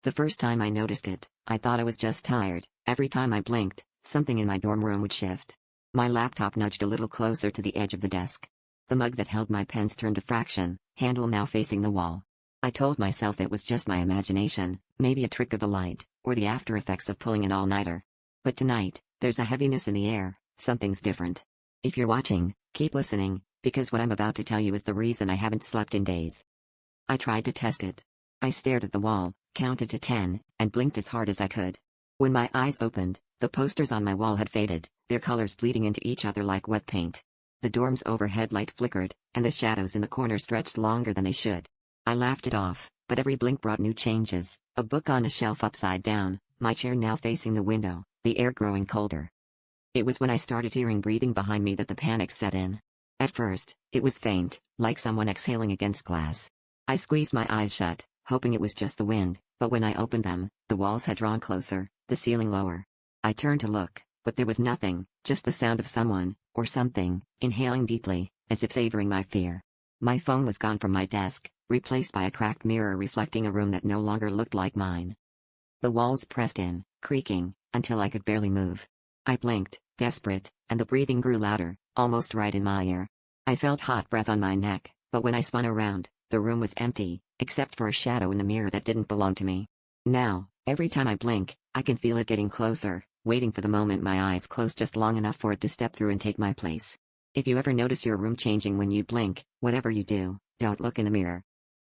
The first time I noticed it, I thought I was just tired. Every time I blinked, something in my dorm room would shift. My laptop nudged a little closer to the edge of the desk. The mug that held my pens turned a fraction, handle now facing the wall. I told myself it was just my imagination, maybe a trick of the light, or the after effects of pulling an all-nighter. But tonight, there's a heaviness in the air, something's different. If you're watching, keep listening, because what I'm about to tell you is the reason I haven't slept in days. I tried to test it. I stared at the wall, counted to 10, and blinked as hard as I could. When my eyes opened, the posters on my wall had faded, their colors bleeding into each other like wet paint. The dorm's overhead light flickered, and the shadows in the corner stretched longer than they should. I laughed it off, but every blink brought new changes: a book on a shelf upside down, my chair now facing the window, the air growing colder. It was when I started hearing breathing behind me that the panic set in. At first, it was faint, like someone exhaling against glass. I squeezed my eyes shut, hoping it was just the wind, but when I opened them, the walls had drawn closer, the ceiling lower. I turned to look, but there was nothing, just the sound of someone, or something, inhaling deeply, as if savoring my fear. My phone was gone from my desk, replaced by a cracked mirror reflecting a room that no longer looked like mine. The walls pressed in, creaking, until I could barely move. I blinked, desperate, and the breathing grew louder, almost right in my ear. I felt hot breath on my neck, but when I spun around, the room was empty, except for a shadow in the mirror that didn't belong to me. Now, every time I blink, I can feel it getting closer, waiting for the moment my eyes close just long enough for it to step through and take my place. If you ever notice your room changing when you blink, whatever you do, don't look in the mirror.